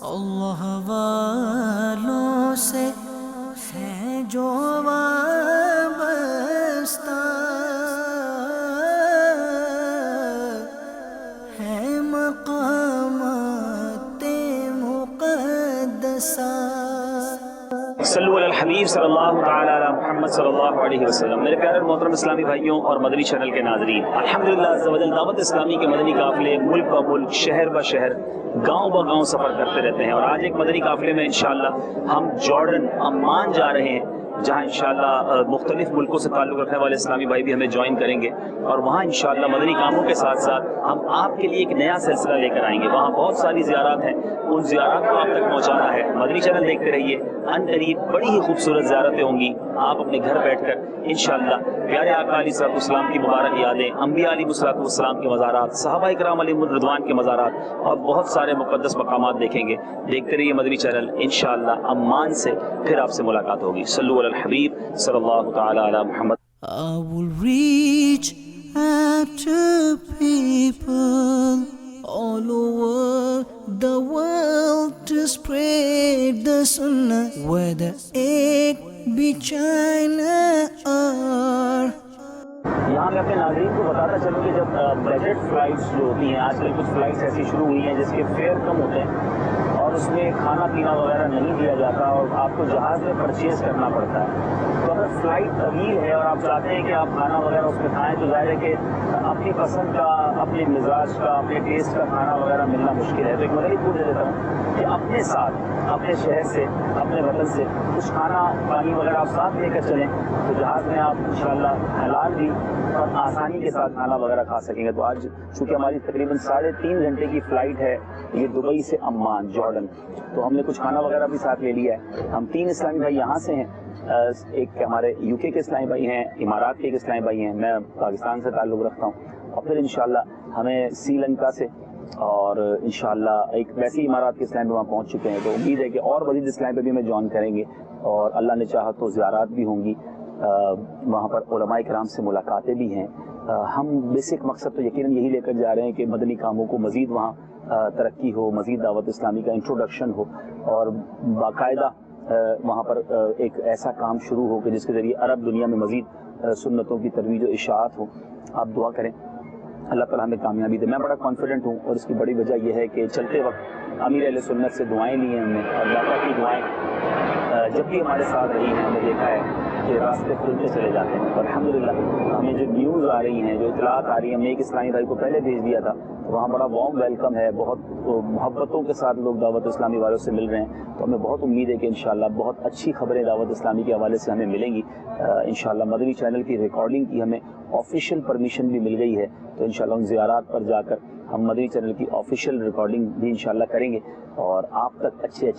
اللہ والوں سے ہے جو وابستہ ہے مقامات مقدسہ۔ صلو علی الحبیب صلی اللہ تعالی علی محمد صلی اللہ علیہ وسلم۔ میرے پیارے محترم اسلامی بھائیوں اور مدنی چینل کے ناظرین، الحمدللہ عز و جل دعوت اسلامی کے مدنی قافلے ملک با ملک، شہر با شہر، گاؤں با گاؤں سفر کرتے رہتے ہیں، اور آج ایک مدنی قافلے میں انشاءاللہ ہم جارڈن عمان جا رہے ہیں، جہاں انشاءاللہ مختلف ملکوں سے تعلق رکھنے والے اسلامی بھائی بھی ہمیں جوائن کریں گے، اور وہاں انشاءاللہ مدنی کاموں کے ساتھ ساتھ ہم آپ کے لیے ایک نیا سلسلہ لے کر آئیں گے۔ وہاں بہت ساری زیارات ہیں، ان زیارات کو آپ تک پہنچانا ہے۔ مدنی چینل دیکھتے رہیے، ان قریب بڑی ہی خوبصورت زیارتیں ہوں گی۔ آپ اپنے گھر بیٹھ کر انشاءاللہ پیارے آقا علیہ الصلوۃ والسلام کی مبارک یادیں، انبیاء علیہ الصلوۃ والسلام کے مزارات، صحابہ کرام علیہم الرضوان کے مزارات اور بہت سارے مقدس مقامات دیکھیں گے۔ دیکھتے رہیے مدنی چینل، انشاءاللہ عمان سے پھر آپ سے ملاقات ہوگی۔ صلو علی الحبیب صلی اللہ تعالی علی محمد۔ I will reach out to people all over the world to spread the sunnah, whether it be China or یہاں میں اپنے ناظرین کو بتاتا چلوں کہ جب بجٹ فلائٹس جو ہوتی ہیں، آج کل کچھ فلائٹس ایسی شروع ہوئی ہیں جس کے فیئر کم ہوتے ہیں اور اس میں کھانا پینا وغیرہ نہیں دیا جاتا اور آپ کو جہاز میں پرچیز کرنا پڑتا ہے، تو اگر فلائٹ طویل ہے اور آپ چاہتے ہیں کہ آپ کھانا وغیرہ اس میں کھائیں تو ظاہر ہے کہ اپنی پسند کا، اپنے مزاج کا، اپنے ٹیسٹ کا کھانا وغیرہ ملنا مشکل ہے۔ تو ایک مدنی پوچھ دیتا ہوں کہ اپنے ساتھ، اپنے شہر سے، اپنے وطن سے کچھ کھانا پانی وغیرہ آپ ساتھ لے کر چلیں تو جہاز میں آپ انشاءاللہ حلال بھی اور آسانی کے ساتھ کھانا وغیرہ کھا سکیں گے۔ تو آج چونکہ ہماری تقریباً 3.5 گھنٹے کی فلائٹ ہے یہ دبئی سے عمان جارڈن، تو ہم نے کچھ کھانا وغیرہ بھی ساتھ لے لیا ہے۔ ہم 3 اسلامی بھائی یہاں سے ہیں، ایک ہمارے UK کے اسلامی بھائی ہیں، امارات کے ایک اسلامی بھائی ہیں، میں پاکستان سے تعلق رکھتا ہوں، اور پھر انشاءاللہ ہمیں سری لنکا سے اور انشاءاللہ ایک ویسی امارات کے اسلامی وہاں پہنچ چکے ہیں۔ تو امید ہے کہ اور مزید اسلامی بھی ہمیں جوائن کریں گے، اور اللہ نے چاہا تو زیارات بھی ہوں گی، وہاں پر علماء کرام سے ملاقاتیں بھی ہیں۔ ہم بیسک مقصد تو یقیناً یہی لے کر جا رہے ہیں کہ مدنی کاموں کو مزید وہاں ترقی ہو، مزید دعوت اسلامی کا انٹروڈکشن ہو، اور باقاعدہ وہاں پر ایک ایسا کام شروع ہو کہ جس کے ذریعے عرب دنیا میں مزید سنتوں کی ترویج و اشاعت ہو۔ آپ دعا کریں اللہ تعالیٰ ہمیں کامیابی دے۔ میں بڑا کانفیڈنٹ ہوں، اور اس کی بڑی وجہ یہ ہے کہ چلتے وقت امیر اہل سنت سے دعائیں لی ہیں ہم نے، اور داتا کی دعائیں جب بھی ہمارے ساتھ رہی ہیں ہم نے دیکھا ہے کہ راستے کھلتے چلے جاتے ہیں، اور الحمدللہ ہمیں جو نیوز آ رہی ہیں، جو اطلاعات آ رہی ہیں، ہم نے ایک اسلامی بھائی کو پہلے بھیج دیا تھا، وہاں بڑا وارم ویلکم ہے، بہت محبتوں کے ساتھ لوگ دعوت اسلامی والوں سے مل رہے ہیں۔ تو ہمیں بہت امید ہے کہ انشاءاللہ بہت اچھی خبریں دعوت اسلامی کے حوالے سے ہمیں ملیں گی۔ انشاءاللہ مدنی چینل کی ریکارڈنگ کی ہمیں آفیشیل پرمیشن بھی مل گئی ہے، تو انشاءاللہ ان زیارات پر جا کر ہم مدنی چینل کی آفیشیل ریکارڈنگ بھی انشاءاللہ کریں گے، اور آپ تک اچھے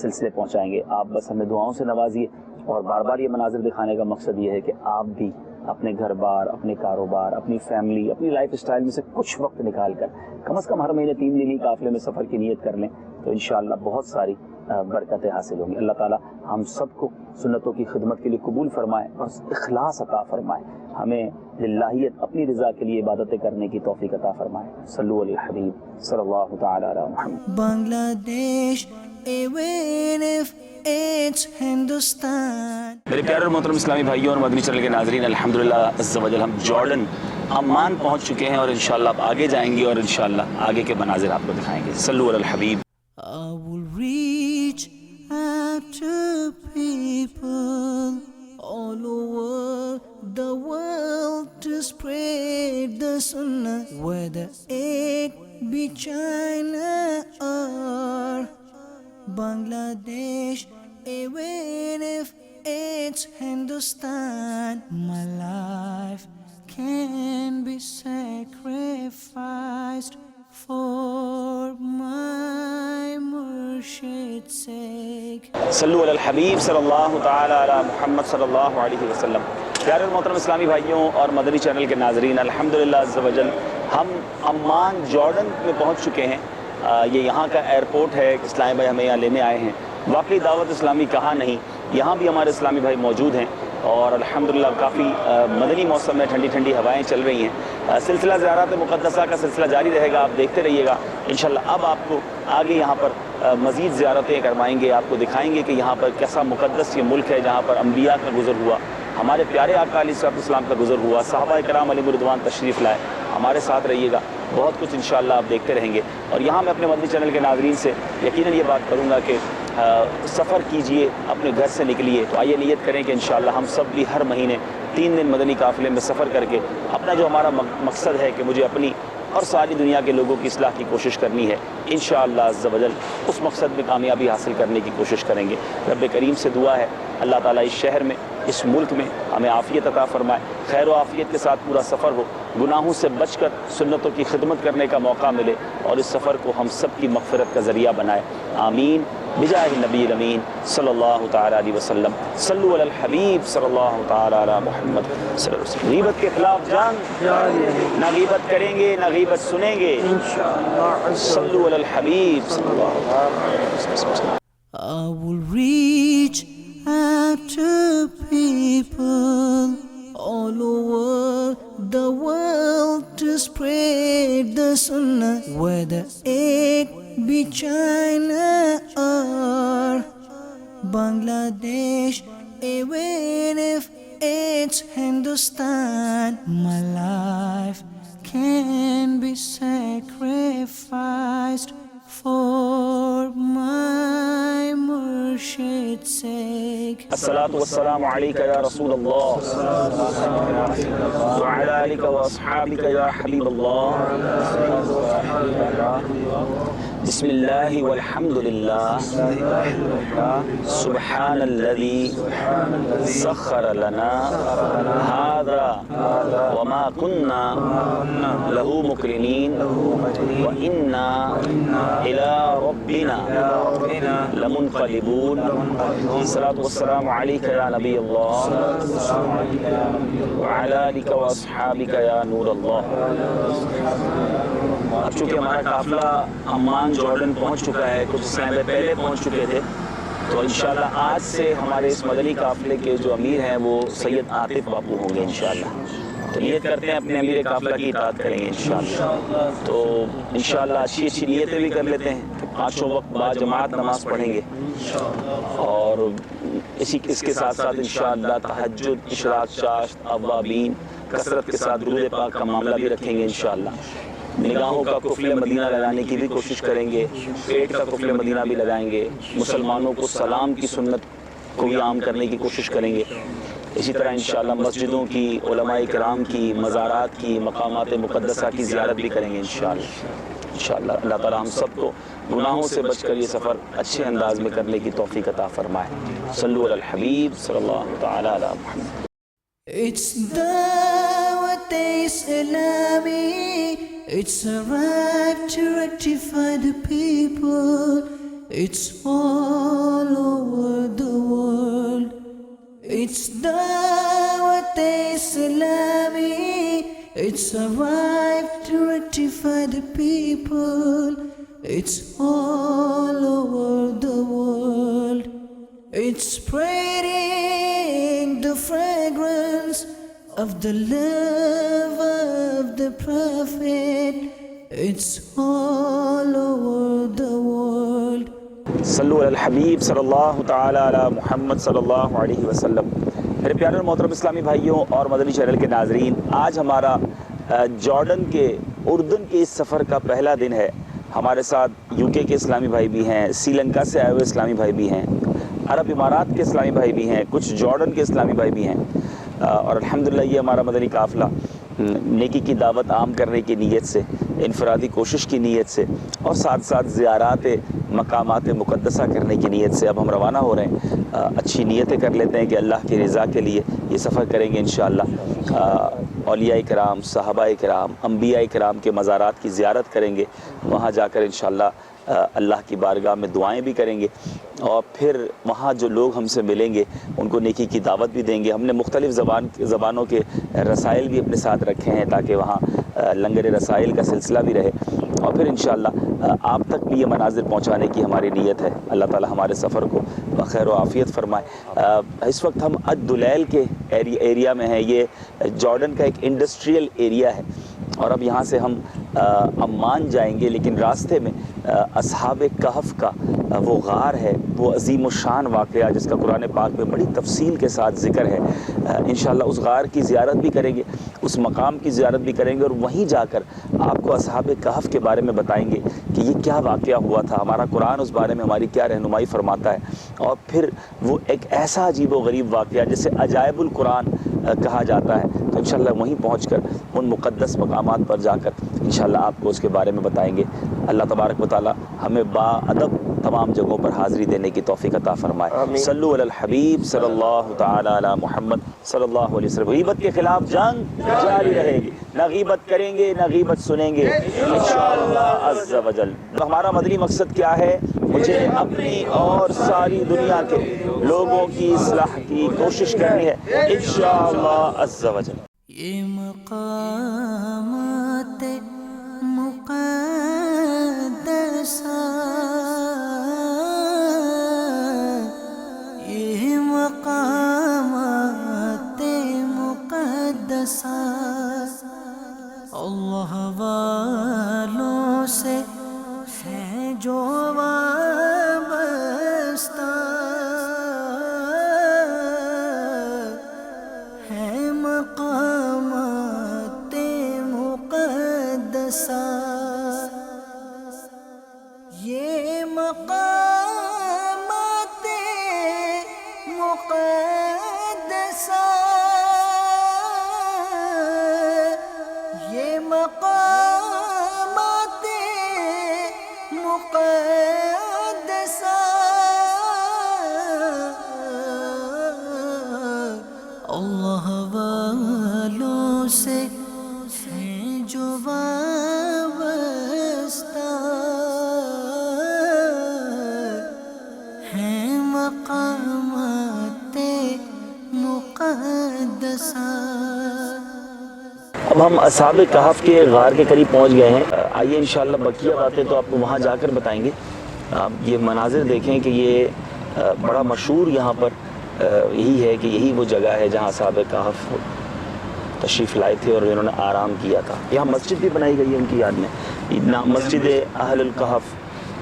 سلسلے پہنچائیں گے۔ آپ بس ہمیں دعاؤں سے نوازیے، اور بار بار یہ مناظر دکھانے کا مقصد یہ ہے کہ آپ بھی اپنے گھر بار، اپنے کاروبار، اپنی فیملی، اپنی لائف اسٹائل میں سے کچھ وقت نکال کر کم از کم ہر مہینے 3 دن ہی قافلے میں سفر کی نیت کر لیں، تو انشاءاللہ بہت ساری برکتیں حاصل ہوں گی۔ اللہ تعالیٰ ہم سب کو سنتوں کی خدمت کے لیے قبول فرمائے اور اخلاص عطا فرمائے، ہمیں للہیت اپنی رضا کے لیے عبادتیں کرنے کی توفیق عطا فرمائے۔ صلو علی الحبیب صلی اللہ تعالی علی محمد۔ بنگلہ دیش even if it's ہندوستان۔ میرے پیارے اور محترم اسلامی بھائیوں اور مدنی چینل کے ناظرین، الحمدللہ عز و جل ہم جارڈن عمان پہنچ چکے ہیں، اور انشاءاللہ آپ آگے جائیں گے اور انشاءاللہ آگے کے مناظر آپ کو دکھائیں گے۔ صلو علی الحبیب۔ I will reach out to people all over the world to spread the sunnah, whether it be China or Bangladesh, even if it's Hindustan. My life can be sacrificed for my Murshid's sake. صلو علی الحبیب صلی اللہ تعالی علی محمد صلی اللہ علیہ وسلم۔ پیارے اور محترم اسلامی بھائیوں اور مدنی چینل کے ناظرین، الحمدللہ عز و جل ہم عمان جارڈن میں پہنچ چکے ہیں۔ یہ یہاں کا ایئرپورٹ ہے، اسلامی بھائی ہمیں یہاں لینے آئے ہیں۔ واقعی دعوت اسلامی کہاں نہیں، یہاں بھی ہمارے اسلامی بھائی موجود ہیں، اور الحمدللہ کافی مدنی موسم میں ٹھنڈی ٹھنڈی ہوائیں چل رہی ہیں۔ سلسلہ زیارات مقدسہ کا سلسلہ جاری رہے گا، آپ دیکھتے رہیے گا انشاءاللہ۔ اب آپ کو آگے یہاں پر مزید زیارتیں کروائیں گے، آپ کو دکھائیں گے کہ یہاں پر کیسا مقدس یہ ملک ہے جہاں پر انبیاء کا گزر ہوا، ہمارے پیارے آقا علیہ السلام کا گزر ہوا، صحابہ کرام علیہ رضوان تشریف لائے۔ ہمارے ساتھ رہیے گا، بہت کچھ انشاءاللہ آپ دیکھتے رہیں گے۔ اور یہاں میں اپنے مدنی چینل کے ناظرین سے یقیناً یہ بات کروں گا کہ سفر کیجئے، اپنے گھر سے نکلیے تو آئیے نیت کریں کہ انشاءاللہ ہم سب بھی ہر مہینے 3 دن مدنی قافلے میں سفر کر کے اپنا جو ہمارا مقصد ہے کہ مجھے اپنی اور ساری دنیا کے لوگوں کی اصلاح کی کوشش کرنی ہے، انشاءاللہ عز و جل اس مقصد میں کامیابی حاصل کرنے کی کوشش کریں گے۔ رب کریم سے دعا ہے اللہ تعالیٰ اس شہر میں، اس ملک میں ہمیں عافیت عطا فرمائے، خیر و عافیت کے ساتھ پورا سفر ہو، گناہوں سے بچ کر سنتوں کی خدمت کرنے کا موقع ملے اور اس سفر کو ہم سب کی مغفرت کا ذریعہ بنائے، آمین بجاہ النبی الامین صلی اللہ تعالیٰ علیہ وسلم۔ صلو علی الحبیب صلی اللہ تعالیٰ علی محمد صلی اللہ علیہ وسلم۔ غیبت کے خلاف جنگ، نہ غیبت کریں گے نہ غیبت سنیں گے، صلو علی الحبیب صلی اللہ علیہ وسلم۔ I will reach out to people all over the world to spread the sunnah, whether it be China or Bangladesh, even if it's Hindustan. My life can be sacrificed for my Murshid's sake. الصلاة والسلام عليك يا رسول الله وعلى آلك وأصحابك يا حبيب الله، بسم الله والحمد لله، سبحان الذي سخر لنا هذا وما كنا له مقرنين وإنا إلى ربنا لمنقلبون۔ الصلاة والسلام عليك يا نبي الله وعلى آلك وأصحابك يا نور الله۔ اب چونکہ ہمارا قافلہ عمان جارڈن پہنچ چکا ہے، کچھ سمے پہلے پہنچ چکے تھے، تو انشاءاللہ آج سے ہمارے اس مدنی قافلے کے جو امیر ہیں وہ سید عاطف باپو ہوں گے انشاءاللہ۔ تو نیت کرتے ہیں اپنے امیر قافلہ کی اطاعت کریں گے انشاءاللہ۔ تو انشاءاللہ اچھی اچھی نیتیں بھی کر لیتے ہیں کہ 5 وقت با جماعت نماز پڑھیں گے، اور اس کے ساتھ ساتھ انشاءاللہ تہجد، اشراق، چاشت، اوابین، کثرت کے ساتھ درود پاک کا معاملہ بھی رکھیں گے انشاءاللہ۔ نگاہوں کا قفل مدینہ لگانے کی بھی کوشش کریں گے، پیٹ کا قفل مدینہ بھی لگائیں گے، مسلمانوں کو سلام کی سنت کو بھی عام کرنے کی کوشش کریں گے۔ اسی طرح انشاءاللہ مسجدوں کی، علماء کرام کی، مزارات کی، مقامات مقدسہ کی زیارت بھی کریں گے انشاءاللہ۔ اللہ تعالی ہم سب کو گناہوں سے بچ کر یہ سفر اچھے انداز میں کرنے کی توفیق عطا فرمائے۔ صلو علی الحبیب صلی اللہ تعالی علی محمد۔ It's Dawat Islami, it's arrived to rectify the people, it's all over the world. It's Dawat Islami, it's arrived to rectify the people, it's all over the world. It's spreading the fragrance of the love of the Prophet. It's all over the world. صلو علی الحبیب صلی اللہ تعالی علی محمد صلی اللہ علیہ وسلم۔ میرے پیارے اور محترم اسلامی بھائیوں اور مدنی چینل کے ناظرین، آج ہمارا جارڈن کے، اردن کے اس سفر کا پہلا دن ہے۔ ہمارے ساتھ UK کے اسلامی بھائی بھی ہیں، سری لنکا سے آئے ہوئے اسلامی بھائی بھی ہیں، عرب امارات کے اسلامی بھائی بھی ہیں، کچھ جارڈن کے اسلامی بھائی بھی ہیں، اور الحمدللہ یہ ہمارا مدنی قافلہ نیکی کی دعوت عام کرنے کی نیت سے، انفرادی کوشش کی نیت سے، اور ساتھ ساتھ زیارات مقامات مقدسہ کرنے کی نیت سے اب ہم روانہ ہو رہے ہیں۔ اچھی نیتیں کر لیتے ہیں کہ اللہ کی رضا کے لیے یہ سفر کریں گے انشاءاللہ۔ اولیاء کرام، صحابہ کرام، انبیاء کرام کے مزارات کی زیارت کریں گے، وہاں جا کر انشاءاللہ اللہ کی بارگاہ میں دعائیں بھی کریں گے، اور پھر وہاں جو لوگ ہم سے ملیں گے ان کو نیکی کی دعوت بھی دیں گے۔ ہم نے مختلف زبانوں کے رسائل بھی اپنے ساتھ رکھے ہیں تاکہ وہاں لنگر رسائل کا سلسلہ بھی رہے، اور پھر انشاءاللہ آپ تک بھی یہ مناظر پہنچانے کی ہماری نیت ہے۔ اللہ تعالی ہمارے سفر کو بخیر و عافیت فرمائے۔ اس وقت ہم الدلیل کے ایریا میں ہیں۔ یہ جارڈن کا ایک انڈسٹریل ایریا ہے، اور اب یہاں سے ہم عمان جائیں گے، لیکن راستے میں اصحاب کہف کا وہ غار ہے، وہ عظیم الشان واقعہ جس کا قرآن پاک میں بڑی تفصیل کے ساتھ ذکر ہے، انشاءاللہ اس غار کی زیارت بھی کریں گے، اس مقام کی زیارت بھی کریں گے، اور وہیں جا کر آپ کو اصحاب کہف کے بارے میں بتائیں گے کہ یہ کیا واقعہ ہوا تھا، ہمارا قرآن اس بارے میں ہماری کیا رہنمائی فرماتا ہے، اور پھر وہ ایک ایسا عجیب و غریب واقعہ جسے عجائب القرآن کہا جاتا ہے، تو انشاءاللہ وہیں پہنچ کر ان مقدس مقامات پر جا کر انشاءاللہ آپ کو اس کے بارے میں بتائیں گے۔ اللہ تبارک و تعالی ہمیں با ادب تمام جگہوں پر حاضری دینے کی توفیق عطا فرمائے۔ صلو علی الحبیب صلی اللہ تعالی علی محمد صلی اللہ علیہ وسلم۔ غیبت کے خلاف جنگ جاری رہے گی، نہ غیبت کریں گے نہ غیبت سنیں گے انشاءاللہ عز و جل۔ ہمارا مدنی مقصد کیا ہے؟ مجھے اپنی اور ساری دنیا کے لوگوں کی اصلاح کی کوشش کرنی ہے انشاءاللہ عز و جل۔ یہ مقامات مقدسہ یہ مقامات مقدسہ اللہ والوں سے ہے جو وابستہ ہے مقامات مقدسہ یہ مقامات مقدسہ یہ مقامات مقدسہ اللہ والوں سے ہیں جو وابستہ ہیں مقامات مقدسہ۔ اب ہم اصحاب کہف کے غار کے قریب پہنچ گئے ہیں، آئیے انشاءاللہ بقیہ باتیں تو آپ کو وہاں جا کر بتائیں گے۔ آپ یہ مناظر دیکھیں کہ یہ بڑا مشہور یہاں پر یہی ہے کہ یہی وہ جگہ ہے جہاں اصحاب کہف تشریف لائے تھے اور انہوں نے آرام کیا تھا۔ یہاں مسجد بھی بنائی گئی ہے ان کی یاد میں، مسجد اہل الکہف،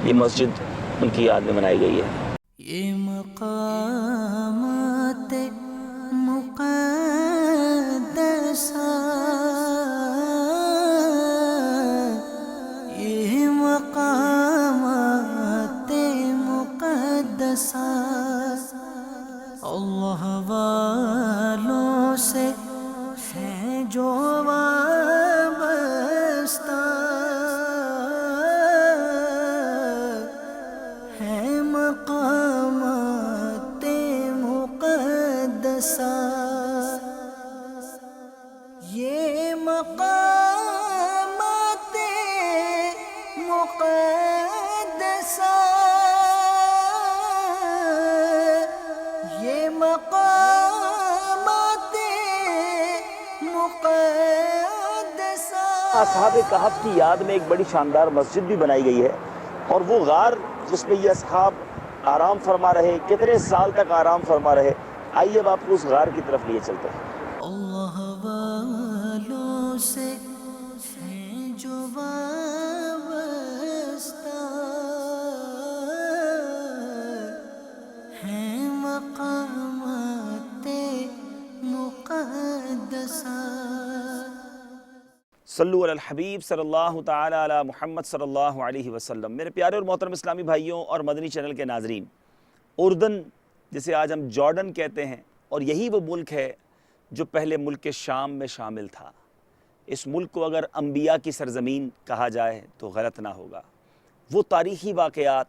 یہ مسجد ان کی یاد میں بنائی گئی ہے۔ یہ مقامات مقدسہ یہ مقامات مقدسہ اللہ والوں سے ہیں جو وابستہ ہے مقامات مقدسہ یہ مقامات مقدسہ یہ مقامات مقدسہ۔ اصحاب کہف کی یاد میں ایک بڑی شاندار مسجد بھی بنائی گئی ہے، اور وہ غار جس میں یہ اصحاب آرام فرما رہے، کتنے سال تک آرام فرما رہے، آئیے اب آپ کو اس غار کی طرف لیے چلتے ہیں۔ اللہ والوں سے ہیں جو وابستہ ہیں مقامات مقدسہ۔ صلو علی الحبیب صلی اللہ تعالی علی محمد صلی اللہ علیہ وسلم۔ میرے پیارے اور محترم اسلامی بھائیوں اور مدنی چینل کے ناظرین، اردن جسے آج ہم جارڈن کہتے ہیں، اور یہی وہ ملک ہے جو پہلے ملک شام میں شامل تھا۔ اس ملک کو اگر انبیاء کی سرزمین کہا جائے تو غلط نہ ہوگا۔ وہ تاریخی واقعات،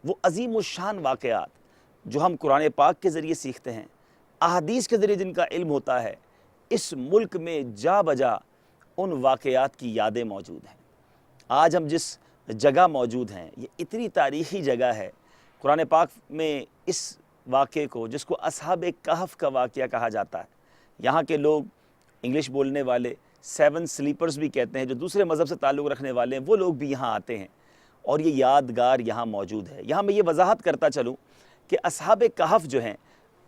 وہ عظیم الشان واقعات جو ہم قرآن پاک کے ذریعے سیکھتے ہیں، احادیث کے ذریعے جن کا علم ہوتا ہے، اس ملک میں جا بجا ان واقعات کی یادیں موجود ہیں۔ آج ہم جس جگہ موجود ہیں یہ اتنی تاریخی جگہ ہے، قرآن پاک میں اس واقعے کو، جس کو اصحاب کہف کا واقعہ کہا جاتا ہے، یہاں کے لوگ انگلش بولنے والے 7 سلیپرز بھی کہتے ہیں، جو دوسرے مذہب سے تعلق رکھنے والے ہیں، وہ لوگ بھی یہاں آتے ہیں، اور یہ یادگار یہاں موجود ہے۔ یہاں میں یہ وضاحت کرتا چلوں کہ اصحاب کہف جو ہیں،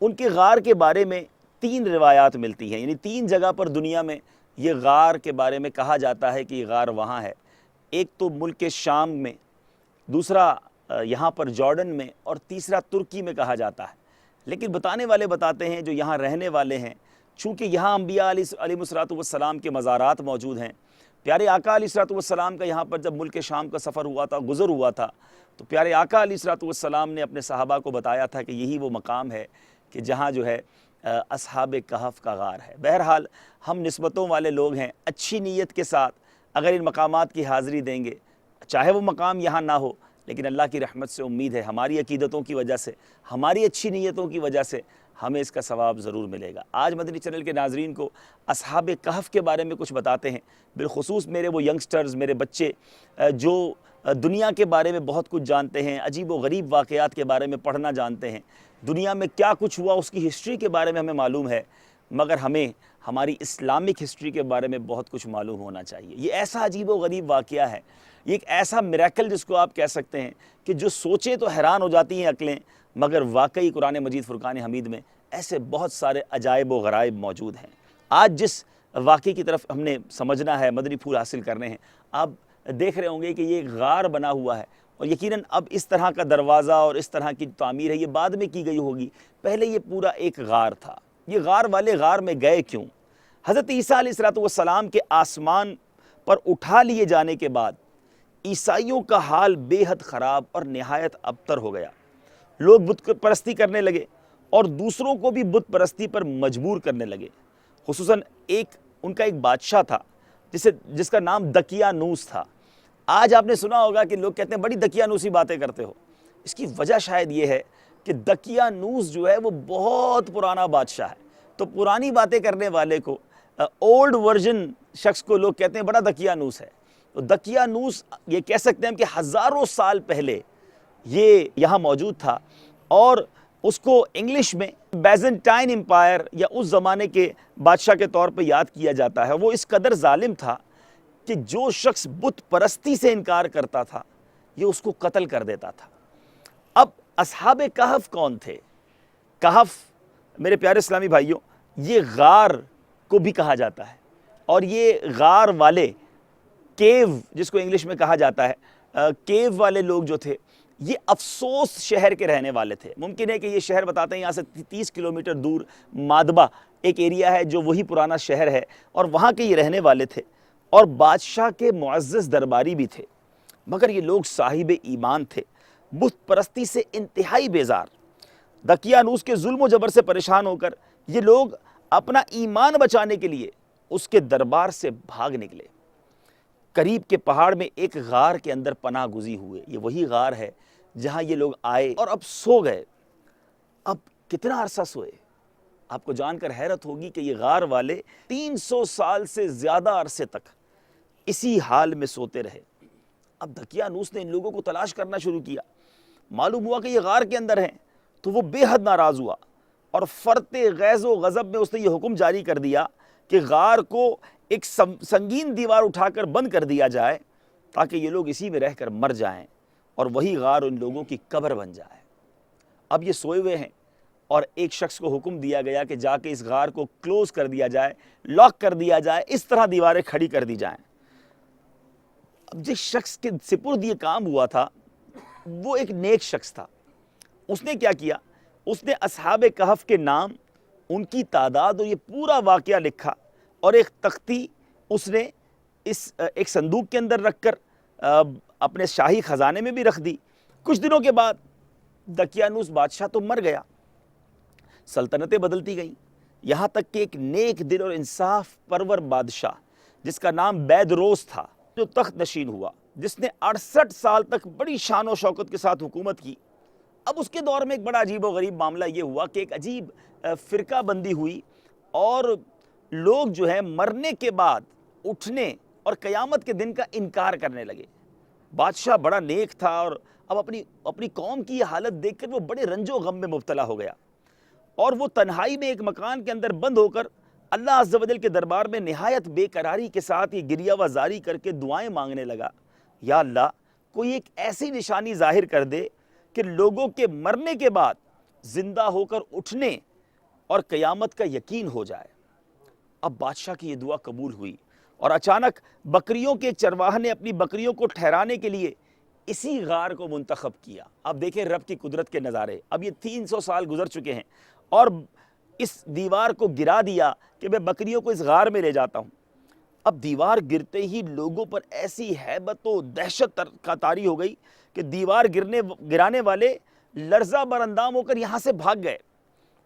ان کے غار کے بارے میں 3 روایات ملتی ہیں، یعنی 3 جگہ پر دنیا میں یہ غار کے بارے میں کہا جاتا ہے کہ یہ غار وہاں ہے۔ ایک تو ملک شام میں، دوسرا یہاں پر جارڈن میں اور تیسرا ترکی میں کہا جاتا ہے۔ لیکن بتانے والے بتاتے ہیں جو یہاں رہنے والے ہیں، چونکہ یہاں انبیاء علیہ السلام کے مزارات موجود ہیں، پیارے آقا علیہ السلام کا یہاں پر جب ملک شام کا سفر ہوا تھا، گزر ہوا تھا، تو پیارے آقا علیہ السلام نے اپنے صحابہ کو بتایا تھا کہ یہی وہ مقام ہے کہ جہاں جو ہے اصحاب کہف کا غار ہے۔ بہرحال ہم نسبتوں والے لوگ ہیں، اچھی نیت کے ساتھ اگر ان مقامات کی حاضری دیں گے، چاہے وہ مقام یہاں نہ ہو، لیکن اللہ کی رحمت سے امید ہے ہماری عقیدتوں کی وجہ سے، ہماری اچھی نیتوں کی وجہ سے ہمیں اس کا ثواب ضرور ملے گا۔ آج مدنی چینل کے ناظرین کو اصحاب کہف کے بارے میں کچھ بتاتے ہیں، بالخصوص میرے وہ ینگسٹرز، میرے بچے جو دنیا کے بارے میں بہت کچھ جانتے ہیں، عجیب و غریب واقعات کے بارے میں پڑھنا جانتے ہیں، دنیا میں کیا کچھ ہوا اس کی ہسٹری کے بارے میں ہمیں معلوم ہے، مگر ہمیں ہماری اسلامک ہسٹری کے بارے میں بہت کچھ معلوم ہونا چاہیے۔ یہ ایسا عجیب و غریب واقعہ ہے، یہ ایک ایسا میریکل جس کو آپ کہہ سکتے ہیں کہ جو سوچے تو حیران ہو جاتی ہیں عقلیں، مگر واقعی قرآن مجید فرقان حمید میں ایسے بہت سارے عجائب و غرائب موجود ہیں۔ آج جس واقعے کی طرف ہم نے سمجھنا ہے، مدنی پھول حاصل کرنے ہیں، آپ دیکھ رہے ہوں گے کہ یہ ایک غار بنا ہوا ہے، اور یقیناً اب اس طرح کا دروازہ اور اس طرح کی تعمیر ہے یہ بعد میں کی گئی ہوگی، پہلے یہ پورا ایک غار تھا۔ یہ غار والے غار میں گئے کیوں؟ حضرت عیسیٰ علیہ السلام کے آسمان پر اٹھا لیے جانے کے بعد عیسائیوں کا حال بے حد خراب اور نہایت ابتر ہو گیا۔ لوگ بت پرستی کرنے لگے اور دوسروں کو بھی بت پرستی پر مجبور کرنے لگے۔ خصوصاً ان کا ایک بادشاہ تھا جس کا نام دقیانوس تھا۔ آج آپ نے سنا ہوگا کہ لوگ کہتے ہیں بڑی دقیانوسی باتیں کرتے ہو، اس کی وجہ شاید یہ ہے کہ دقیانوس جو ہے وہ بہت پرانا بادشاہ ہے، تو پرانی باتیں کرنے والے کو، اولڈ ورژن شخص کو لوگ کہتے ہیں بڑا دقیانوس ہے۔ تو دقیانوس یہ کہہ سکتے ہیں کہ ہزاروں سال پہلے یہ یہاں موجود تھا، اور اس کو انگلش میں بیزنٹائن امپائر یا اس زمانے کے بادشاہ کے طور پہ یاد کیا جاتا ہے۔ وہ اس قدر ظالم تھا کہ جو شخص بت پرستی سے انکار کرتا تھا یہ اس کو قتل کر دیتا تھا۔ اب اصحاب کہف کون تھے؟ کہف میرے پیارے اسلامی بھائیوں، یہ غار کو بھی کہا جاتا ہے، اور یہ غار والے، کیو جس کو انگلش میں کہا جاتا ہے، کیو والے لوگ جو تھے یہ افسوس شہر کے رہنے والے تھے۔ ممکن ہے کہ یہ شہر بتاتے ہیں یہاں سے 30 کلومیٹر دور مادبہ ایک ایریا ہے جو وہی پرانا شہر ہے، اور وہاں کے یہ رہنے والے تھے، اور بادشاہ کے معزز درباری بھی تھے، مگر یہ لوگ صاحب ایمان تھے، بت پرستی سے انتہائی بیزار۔ دقیانوس کے ظلم و جبر سے پریشان ہو کر یہ لوگ اپنا ایمان بچانے کے لیے اس کے دربار سے بھاگ نکلے۔ قریب کے پہاڑ میں ایک غار کے اندر پناہ گزی ہوئے۔ یہ وہی غار ہے جہاں یہ لوگ آئے اور اب سو گئے۔ اب کتنا عرصہ سوئے؟ آپ کو جان کر حیرت ہوگی کہ یہ غار والے 300 سال سے زیادہ عرصے تک اسی حال میں سوتے رہے۔ اب دقیانوس نے ان لوگوں کو تلاش کرنا شروع کیا، معلوم ہوا کہ یہ غار کے اندر ہیں، تو وہ بے حد ناراض ہوا، اور فرط غیظ و غضب میں اس نے یہ حکم جاری کر دیا کہ غار کو ایک سنگین دیوار اٹھا کر بند کر دیا جائے تاکہ یہ لوگ اسی میں رہ کر مر جائیں، اور وہی غار ان لوگوں کی قبر بن جائے۔ اب یہ سوئے ہوئے ہیں، اور ایک شخص کو حکم دیا گیا کہ جا کے اس غار کو کلوز کر دیا جائے، لاک کر دیا جائے، اس طرح دیواریں کھڑی کر دی جائیں۔ اب جس شخص کے سپرد یہ کام ہوا تھا وہ ایک نیک شخص تھا۔ اس نے کیا کیا؟ اس نے اصحاب کہف کے نام، ان کی تعداد اور یہ پورا واقعہ لکھا، اور ایک تختی اس نے ایک صندوق کے اندر رکھ کر اپنے شاہی خزانے میں بھی رکھ دی۔ کچھ دنوں کے بعد دقیانوس بادشاہ تو مر گیا، سلطنتیں بدلتی گئیں، یہاں تک کہ ایک نیک دل اور انصاف پرور بادشاہ جس کا نام بیدروس تھا جو تخت نشین ہوا، جس نے 68 سال تک بڑی شان و شوکت کے ساتھ حکومت کی۔ اب اس کے دور میں ایک بڑا عجیب و غریب معاملہ یہ ہوا کہ ایک عجیب فرقہ بندی ہوئی، اور لوگ جو ہے مرنے کے بعد اٹھنے اور قیامت کے دن کا انکار کرنے لگے۔ بادشاہ بڑا نیک تھا، اور اب اپنی قوم کی یہ حالت دیکھ کر وہ بڑے رنج و غم میں مبتلا ہو گیا، اور وہ تنہائی میں ایک مکان کے اندر بند ہو کر اللہ عز و جل کے دربار میں نہایت بے قراری کے ساتھ یہ گریہ وزاری کر کے دعائیں مانگنے لگا، یا اللہ کوئی ایک ایسی نشانی ظاہر کر دے کہ لوگوں کے مرنے کے بعد زندہ ہو کر اٹھنے اور قیامت کا یقین ہو جائے۔ اب بادشاہ کی یہ دعا قبول ہوئی، اور اچانک بکریوں کے ایک چرواہ نے اپنی بکریوں کو ٹھہرانے کے لیے اسی غار کو منتخب کیا۔ اب دیکھیں رب کی قدرت کے نظارے، اب یہ 300 سال گزر چکے ہیں اور اس دیوار کو گرا دیا کہ میں بکریوں کو اس غار میں لے جاتا ہوں۔ اب دیوار گرتے ہی لوگوں پر ایسی ہیبت و دہشت کا طاری ہو گئی کہ دیوار گرانے والے لرزہ بر اندام ہو کر یہاں سے بھاگ گئے،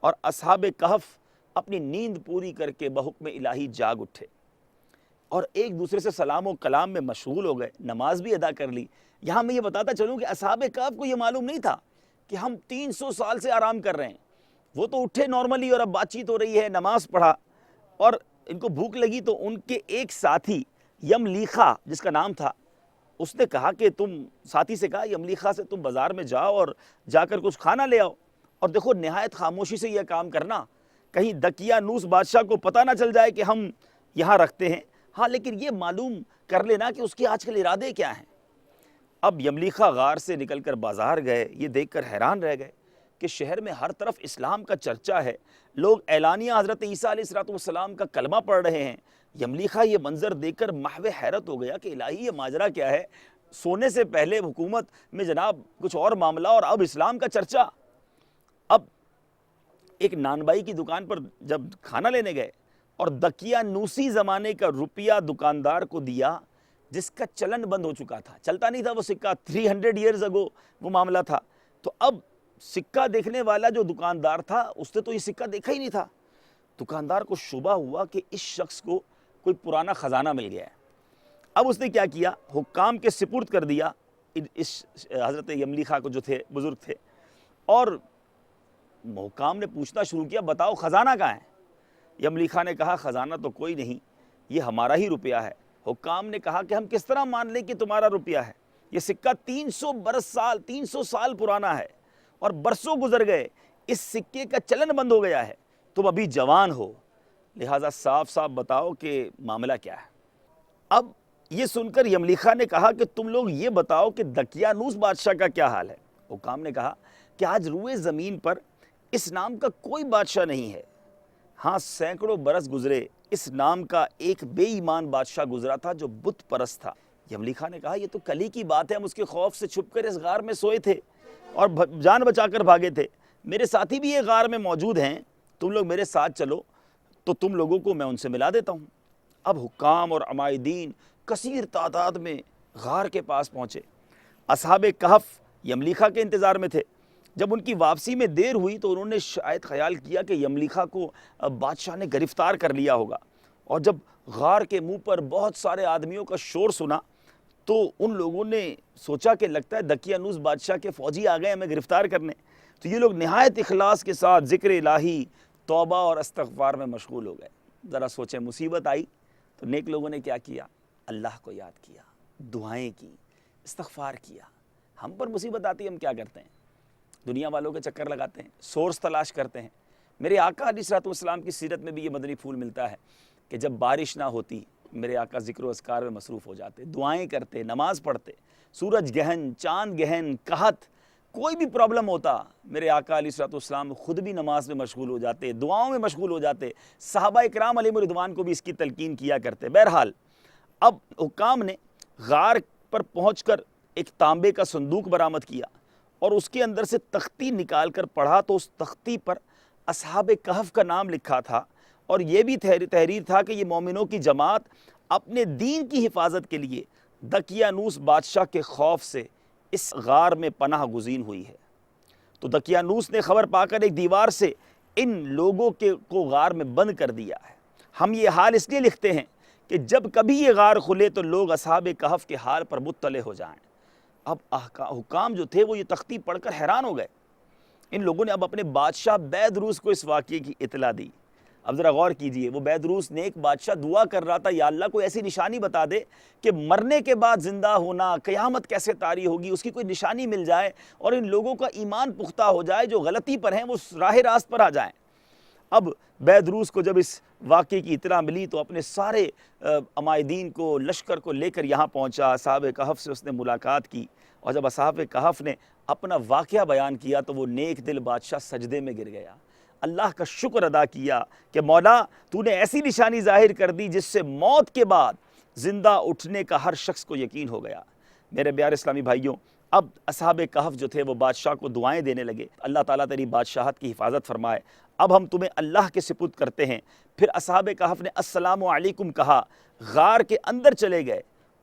اور اصحاب کہف اپنی نیند پوری کر کے بحکم الہی جاگ اٹھے اور ایک دوسرے سے سلام و کلام میں مشغول ہو گئے، نماز بھی ادا کر لی۔ یہاں میں یہ بتاتا چلوں کہ اصحاب کہف کو یہ معلوم نہیں تھا کہ ہم 300 سال سے آرام کر رہے ہیں۔ وہ تو اٹھے نارملی اور اب بات چیت ہو رہی ہے، نماز پڑھا، اور ان کو بھوک لگی تو ان کے ایک ساتھی یملیخا جس کا نام تھا، اس نے کہا کہ ساتھی سے کہا یملیخا سے تم بازار میں جاؤ اور جا کر کچھ کھانا لے آؤ، اور دیکھو نہایت خاموشی سے یہ کام کرنا، کہیں دقیانوس بادشاہ کو پتہ نہ چل جائے کہ ہم یہاں رکھتے ہیں، ہاں لیکن یہ معلوم کر لینا کہ اس کے آج کل ارادے کیا ہیں۔ اب یملیخا غار سے نکل کر بازار گئے، یہ دیکھ کر حیران رہ گئے کہ شہر میں ہر طرف اسلام کا چرچا ہے، لوگ اعلانیہ حضرت عیسیٰ علیہ السلام کا کلمہ پڑھ رہے ہیں۔ یملیخا یہ منظر دیکھ کر محو حیرت ہو گیا کہ الہی یہ ماجرا کیا ہے، سونے سے پہلے حکومت میں جناب کچھ اور معاملہ اور اب اسلام کا چرچا۔ اب ایک نانبائی کی دکان پر جب کھانا لینے گئے اور دقیانوسی زمانے کا روپیہ دکاندار کو دیا جس کا چلن بند ہو چکا تھا، چلتا نہیں تھا وہ سکہ، 300 ایئرز اگو وہ معاملہ تھا، تو اب سکہ دیکھنے والا جو دکاندار تھا اس نے تو یہ سکہ دیکھا ہی نہیں تھا۔ دکاندار کو شبہ ہوا کہ اس شخص کو کوئی پرانا خزانہ مل گیا ہے۔ اب اس نے کیا کیا، حکام کے سپرد کر دیا اس حضرت یملیخا کو جو تھے بزرگ تھے، اور حکام نے پوچھنا شروع کیا بتاؤ خزانہ کہاں ہے؟ یملیخا نے کہا خزانہ تو کوئی نہیں، یہ ہمارا ہی روپیہ ہے۔ حکام نے کہا کہ ہم کس طرح مان لیں کہ تمہارا روپیہ ہے، یہ سکہ 300 سال پرانا ہے اور برسوں گزر گئے، اس سکے کا چلن بند ہو گیا ہے، تم ابھی جوان ہو، لہٰذا صاف صاف بتاؤ کہ معاملہ کیا ہے۔ اب یہ سن کر یملیخا نے کہا کہ تم لوگ یہ بتاؤ کہ دقیانوس بادشاہ کا کیا حال ہے۔ حکام نے کہا کہ آج روئے زمین پر اس نام کا کوئی بادشاہ نہیں ہے، ہاں سینکڑوں برس گزرے اس نام کا ایک بے ایمان بادشاہ گزرا تھا جو بت پرست تھا۔ یملیخا نے کہا یہ تو کل ہی کی بات ہے، ہم اس کے خوف سے چھپ کر اس غار میں سوئے تھے اور جان بچا کر بھاگے تھے، میرے ساتھی بھی یہ غار میں موجود ہیں، تم لوگ میرے ساتھ چلو تو تم لوگوں کو میں ان سے ملا دیتا ہوں۔ اب حکام اور عمائدین کثیر تعداد میں غار کے پاس پہنچے، اصحاب کہف یملیخا کے انتظار میں تھے۔ جب ان کی واپسی میں دیر ہوئی تو انہوں نے شاید خیال کیا کہ یملیخا کو بادشاہ نے گرفتار کر لیا ہوگا، اور جب غار کے منہ پر بہت سارے آدمیوں کا شور سنا تو ان لوگوں نے سوچا کہ لگتا ہے دقیانوس بادشاہ کے فوجی آ گئے ہمیں گرفتار کرنے، تو یہ لوگ نہایت اخلاص کے ساتھ ذکر الہی، توبہ اور استغفار میں مشغول ہو گئے۔ ذرا سوچیں مصیبت آئی تو نیک لوگوں نے کیا کیا، اللہ کو یاد کیا، دعائیں کی، استغفار کیا۔ ہم پر مصیبت آتی ہے ہم کیا کرتے ہیں، دنیا والوں کے چکر لگاتے ہیں، سورس تلاش کرتے ہیں۔ میرے آقا علیہ السلام کی سیرت میں بھی یہ مدنی پھول ملتا ہے کہ جب بارش نہ ہوتی میرے آقا ذکر و اذکار میں مصروف ہو جاتے، دعائیں کرتے، نماز پڑھتے، سورج گہن، چاند گہن، قحط، کوئی بھی پرابلم ہوتا میرے آقا علیہ السلام خود بھی نماز میں مشغول ہو جاتے، دعاؤں میں مشغول ہو جاتے، صحابہ اکرام علیہم رضوان کو بھی اس کی تلقین کیا کرتے۔ بہرحال اب حکام نے غار پر پہنچ کر ایک تانبے کا صندوق برآمد کیا اور اس کے اندر سے تختی نکال کر پڑھا تو اس تختی پر اصحاب کہف کا نام لکھا تھا، اور یہ بھی تحریر تھا کہ یہ مومنوں کی جماعت اپنے دین کی حفاظت کے لیے دقیانوس بادشاہ کے خوف سے اس غار میں پناہ گزین ہوئی ہے۔ تو دقیانوس نے خبر پا کر ایک دیوار سے ان لوگوں کو غار میں بند کر دیا ہے۔ ہم یہ حال اس لیے لکھتے ہیں کہ جب کبھی یہ غار کھلے تو لوگ اصحاب کہف کے حال پر مطلع ہو جائیں۔ اب حکام جو تھے وہ یہ تختی پڑھ کر حیران ہو گئے۔ ان لوگوں نے اب اپنے بادشاہ بیدروس کو اس واقعے کی اطلاع دی۔ اب ذرا غور کیجئے، وہ بیدروس نے ایک بادشاہ دعا کر رہا تھا یا اللہ کوئی ایسی نشانی بتا دے کہ مرنے کے بعد زندہ ہونا، قیامت کیسے طاری ہوگی، اس کی کوئی نشانی مل جائے اور ان لوگوں کا ایمان پختہ ہو جائے، جو غلطی پر ہیں وہ راہ راست پر آ جائیں۔ اب بیدروس کو جب اس واقعے کی اطلاع ملی تو اپنے سارے عمائدین کو، لشکر کو لے کر یہاں پہنچا، اصحاب کہف سے اس نے ملاقات کی، اور جب اصحاب کہف نے اپنا واقعہ بیان کیا تو وہ نیک دل بادشاہ سجدے میں گر گیا، اللہ کا شکر ادا کیا کہ مولا تو نے ایسی نشانی ظاہر کر دی جس سے موت کے بعد زندہ اٹھنے کا ہر شخص کو یقین ہو گیا۔ میرے پیارے اسلامی بھائیوں، اب اصحاب کہف جو تھے وہ بادشاہ کو دعائیں دینے لگے، اللہ تعالیٰ تیری بادشاہت کی حفاظت فرمائے، اب ہم تمہیں اللہ کے سپرد کرتے ہیں۔ پھر اصحاب کہف نے السلام علیکم کہا، غار کے اندر چلے گئے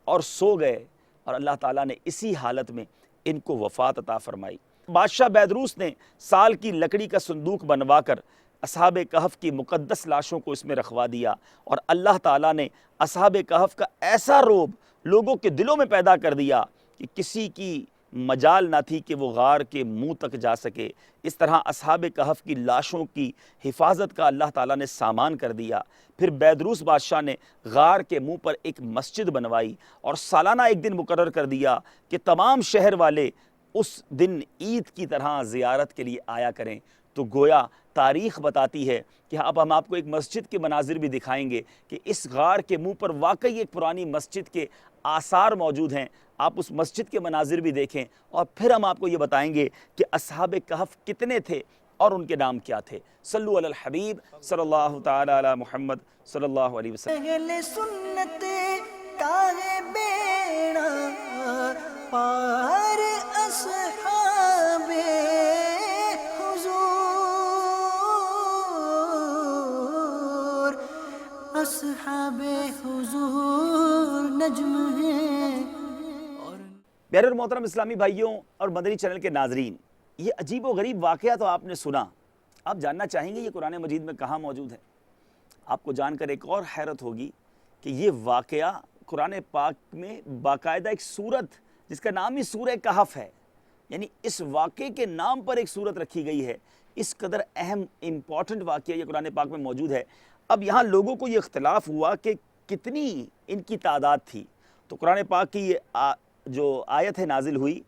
اور سو گئے، اور اللہ تعالیٰ نے اسی حالت میں ان کو وفات عطا فرمائی۔ بادشاہ بیدروس نے سال کی لکڑی کا صندوق بنوا کر اصحاب کہف کی مقدس لاشوں کو اس میں رکھوا دیا، اور اللہ تعالیٰ نے اصحاب کہف کا ایسا رعب لوگوں کے دلوں میں پیدا کر دیا کہ کسی کی مجال نہ تھی کہ وہ غار کے منہ تک جا سکے۔ اس طرح اصحاب کہف کی لاشوں کی حفاظت کا اللہ تعالیٰ نے سامان کر دیا۔ پھر بیدروس بادشاہ نے غار کے منہ پر ایک مسجد بنوائی اور سالانہ ایک دن مقرر کر دیا کہ تمام شہر والے اس دن عید کی طرح زیارت کے لیے آیا کریں۔ تو گویا تاریخ بتاتی ہے کہ اب ہم آپ کو ایک مسجد کے مناظر بھی دکھائیں گے کہ اس غار کے منہ پر واقعی ایک پرانی مسجد کے آثار موجود ہیں۔ آپ اس مسجد کے مناظر بھی دیکھیں، اور پھر ہم آپ کو یہ بتائیں گے کہ اصحاب کہف کتنے تھے اور ان کے نام کیا تھے۔ صلو علی الحبیب صلی اللہ تعالی علی محمد صلی اللہ علیہ وسلم۔ اہل سنت کا ہے بیڑا پار، اصحاب حضور، اصحاب حضور نجم ہے۔ پیارے اور محترم اسلامی بھائیوں اور مدنی چینل کے ناظرین، یہ عجیب و غریب واقعہ تو آپ نے سنا، آپ جاننا چاہیں گے یہ قرآن مجید میں کہاں موجود ہے؟ آپ کو جان کر ایک اور حیرت ہوگی کہ یہ واقعہ قرآن پاک میں باقاعدہ ایک سورت جس کا نام ہی سورہ کہف ہے، یعنی اس واقعے کے نام پر ایک سورت رکھی گئی ہے۔ اس قدر اہم امپورٹنٹ واقعہ یہ قرآن پاک میں موجود ہے۔ اب یہاں لوگوں کو یہ اختلاف ہوا کہ کتنی ان کی تعداد تھی، تو قرآن پاک کی یہ جو آیت ہے نازل ہوئی،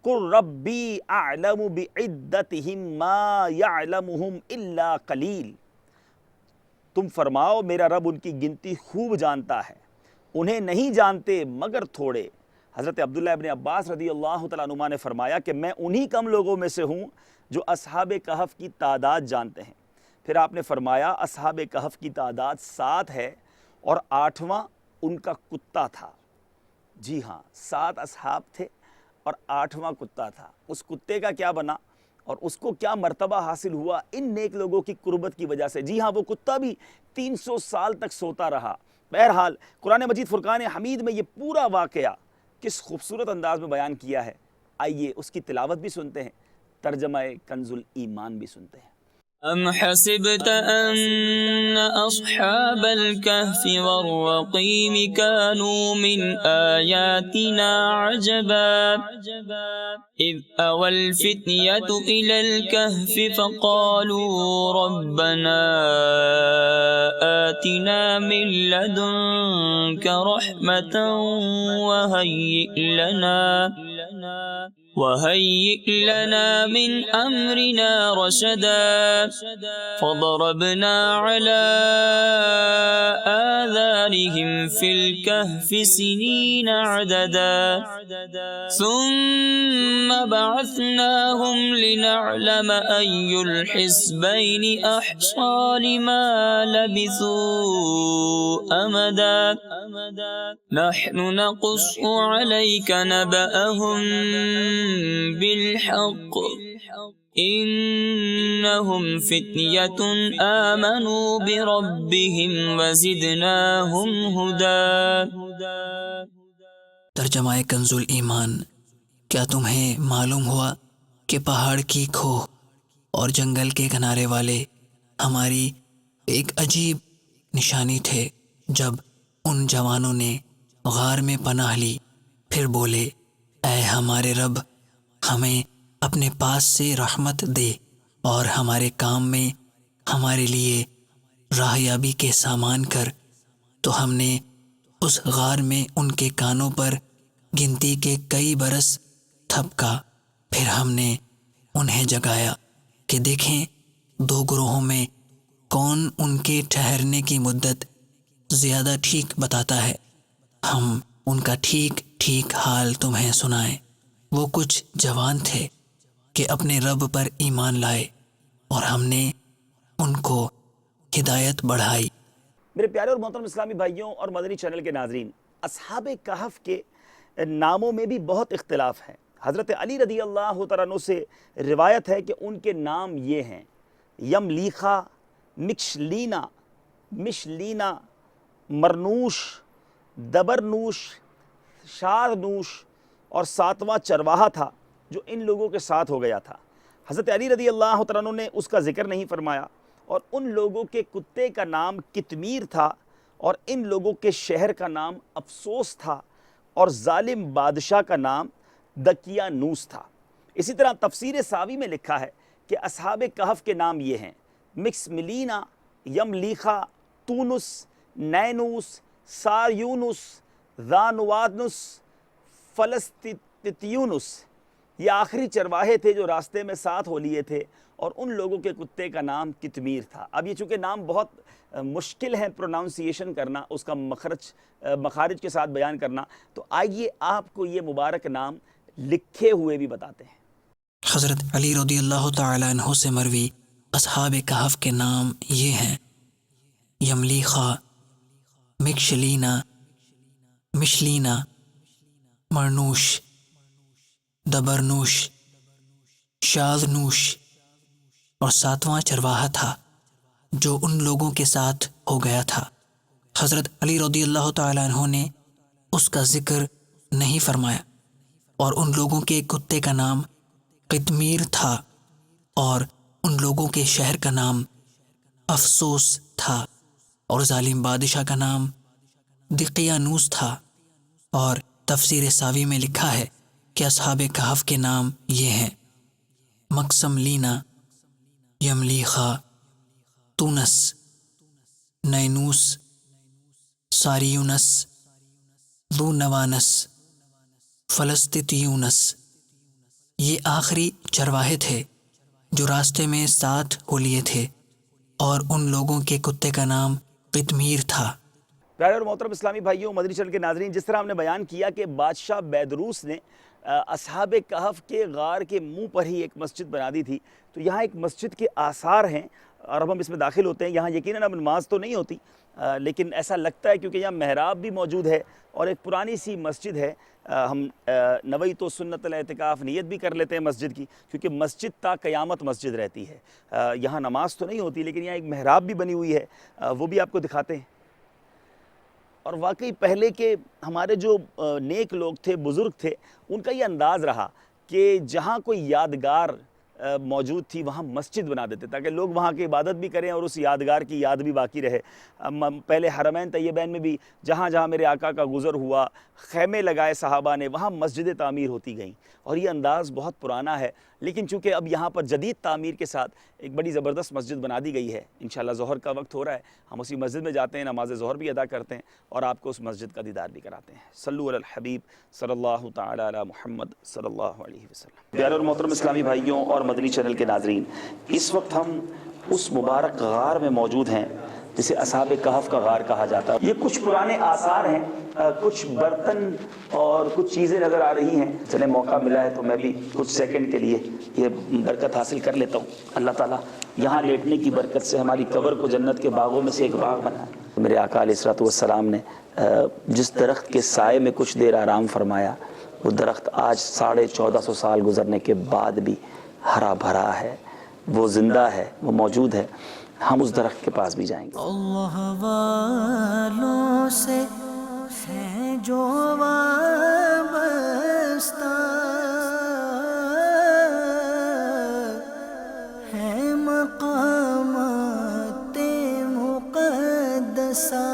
قُلْ رَبِّي أَعْلَمُ بِعِدَّتِهِمْ مَا يَعْلَمُهُمْ إِلَّا قَلِيلٌ، تم فرماؤ میرا رب ان کی گنتی خوب جانتا ہے، انہیں نہیں جانتے مگر تھوڑے۔ حضرت عبداللہ ابن عباس رضی اللہ تعالیٰ عنہما نے فرمایا کہ میں انہی کم لوگوں میں سے ہوں جو اصحاب کہف کی تعداد جانتے ہیں۔ پھر آپ نے فرمایا اصحاب کہف کی تعداد 7 ہے اور 8واں ان کا کتا تھا۔ جی ہاں، 7 اصحاب تھے اور 8واں کتا تھا۔ اس کتے کا کیا بنا اور اس کو کیا مرتبہ حاصل ہوا ان نیک لوگوں کی قربت کی وجہ سے؟ جی ہاں، وہ کتا بھی 300 سال تک سوتا رہا۔ بہرحال قرآن مجید فرقان حمید میں یہ پورا واقعہ کس خوبصورت انداز میں بیان کیا ہے، آئیے اس کی تلاوت بھی سنتے ہیں، ترجمہ کنز الایمان بھی سنتے ہیں۔ أم حسبت أن أصحاب الكهف والرقيم كانوا من آياتنا عجبا إذ أوى الفتية إلى الكهف فقالوا ربنا آتنا من لدنك رحمة وهيئ لنا من أمرنا رشدا فضربنا على آذانهم في الكهف سنين عددا ثم بعثناهم لنعلم أي الحزبين أحصى لما لبثوا أمدا نحن نقص عليك نبأهم بالحق إنهم فتية آمنوا بربهم وزدناهم هدى۔ ترجمہ کنز الایمان۔ کیا تمہیں معلوم ہوا کہ پہاڑ کی کھو اور جنگل کے کنارے والے ہماری ایک عجیب نشانی تھے؟ جب ان جوانوں نے غار میں پناہ لی پھر بولے، اے ہمارے رب، ہمیں اپنے پاس سے رحمت دے اور ہمارے کام میں ہمارے لیے راہیابی کے سامان کر۔ تو ہم نے اس غار میں ان کے کانوں پر گنتی کے کئی برس تھپکا، پھر ہم نے انہیں جگایا کہ دیکھیں 2 گروہوں میں کون ان کے ٹھہرنے کی مدت زیادہ ٹھیک بتاتا ہے۔ ہم ان کا ٹھیک ٹھیک حال تمہیں سنائیں۔ وہ کچھ جوان تھے کہ اپنے رب پر ایمان لائے اور ہم نے ان کو ہدایت بڑھائی۔ میرے پیارے اور محترم اسلامی بھائیوں اور مدنی چینل کے ناظرین، اصحاب کہف کے ناموں میں بھی بہت اختلاف ہے۔ حضرت علی رضی اللہ تعالیٰ عنہ سے روایت ہے کہ ان کے نام یہ ہیں: یملیخا، مکشلینا، مشلینا، مرنوش، دبرنوش، شارنوش، اور 7واں چرواہا تھا جو ان لوگوں کے ساتھ ہو گیا تھا۔ حضرت علی رضی اللہ تعالیٰ عنہ نے اس کا ذکر نہیں فرمایا، اور ان لوگوں کے کتے کا نام کتمیر تھا، اور ان لوگوں کے شہر کا نام افسوس تھا، اور ظالم بادشاہ کا نام دقیانوس تھا۔ اسی طرح تفسیر ساوی میں لکھا ہے کہ اصحاب کہف کے نام یہ ہیں: مکسملینا، یملیخا، تونس، نینوس، ساریونس، ذانوادنس، فلسطیونس۔ یہ آخری چرواہے تھے جو راستے میں ساتھ ہو لیے تھے، اور ان لوگوں کے کتے کا نام کتمیر تھا۔ اب یہ چونکہ نام بہت مشکل ہے پروناؤنسیشن کرنا، اس کا مخارج کے ساتھ بیان کرنا، تو آئیے آپ کو یہ مبارک نام لکھے ہوئے بھی بتاتے ہیں۔ حضرت علی رضی اللہ تعالی عنہ سے مروی اصحاب کہف کے نام یہ ہیں: یملیخا، مکشلینا، مشلینا، مرنوش، دبرنوش، شاذنوش، اور 7واں چرواہا تھا جو ان لوگوں کے ساتھ ہو گیا تھا۔ حضرت علی رضی اللہ تعالی عنہ نے اس کا ذکر نہیں فرمایا، اور ان لوگوں کے کتے کا نام قطمیر تھا، اور ان لوگوں کے شہر کا نام افسوس تھا، اور ظالم بادشاہ کا نام دقیانوس تھا۔ اور تفسیر ساوی میں لکھا ہے کہ اصحاب کہف کے نام یہ ہیں: مقسم لینا، یملیخا، تونس، نینوس، ساریونس، ذو نوانس، فلسطیونس۔ یہ آخری چرواہے تھے جو راستے میں ساتھ ہو لیے تھے، اور ان لوگوں کے کتے کا نام قطمیر تھا۔ پیارے اور محترم اسلامی بھائیوں، مدنی چینل کے ناظرین، جس طرح ہم نے بیان کیا کہ بادشاہ بیدروس نے اصحاب کہف کے غار کے منہ پر ہی ایک مسجد بنا دی تھی، تو یہاں ایک مسجد کے آثار ہیں، اور اب ہم اس میں داخل ہوتے ہیں۔ یہاں یقیناً اب نماز تو نہیں ہوتی، لیکن ایسا لگتا ہے کیونکہ یہاں محراب بھی موجود ہے، اور ایک پرانی سی مسجد ہے۔ ہم نویت و سنت الاعتکاف نیت بھی کر لیتے ہیں مسجد کی، کیونکہ مسجد تا قیامت مسجد رہتی ہے۔ یہاں نماز تو نہیں ہوتی، لیکن یہاں ایک محراب بھی بنی ہوئی ہے، وہ بھی آپ کو دکھاتے ہیں۔ اور واقعی پہلے کے ہمارے جو نیک لوگ تھے، بزرگ تھے، ان کا یہ انداز رہا کہ جہاں کوئی یادگار موجود تھی وہاں مسجد بنا دیتے تاکہ لوگ وہاں کی عبادت بھی کریں اور اس یادگار کی یاد بھی باقی رہے۔ پہلے حرمین طیبین میں بھی جہاں جہاں میرے آقا کا گزر ہوا، خیمے لگائے صحابہ نے، وہاں مسجدیں تعمیر ہوتی گئیں، اور یہ انداز بہت پرانا ہے۔ لیکن چونکہ اب یہاں پر جدید تعمیر کے ساتھ ایک بڑی زبردست مسجد بنا دی گئی ہے، انشاءاللہ ظہر کا وقت ہو رہا ہے، ہم اسی مسجد میں جاتے ہیں، نماز ظہر بھی ادا کرتے ہیں، اور آپ کو اس مسجد کا دیدار بھی کراتے ہیں۔ صلو علی الحبیب صلی اللہ تعالی علی محمد صلی اللہ علیہ وسلم۔ پیارے اور محترم اسلامی بھائیوں اور مدنی چینل کے ناظرین، اس وقت ہم اس مبارک غار میں موجود ہیں جسے اصحاب کہف کا غار کہا جاتا ہے۔ یہ کچھ پرانے آثار ہیں، کچھ برتن اور کچھ چیزیں نظر آ رہی ہیں۔ چلیں موقع ملا ہے تو میں بھی کچھ سیکنڈ کے لیے یہ برکت حاصل کر لیتا ہوں۔ اللہ تعالیٰ یہاں لیٹنے کی برکت سے ہماری قبر کو جنت کے باغوں میں سے ایک باغ بنائے۔ میرے آقا علیہ الصلوۃ والسلام نے جس درخت کے سائے میں کچھ دیر آرام فرمایا، وہ درخت آج 1450 سال گزرنے کے بعد بھی ہرا بھرا ہے، وہ زندہ ہے، وہ موجود ہے۔ ہم اس درخت کے پاس بھی جائیں گے۔ اللہ والوں سے ہے جو وابستہ، ہے مقامات مقدسہ،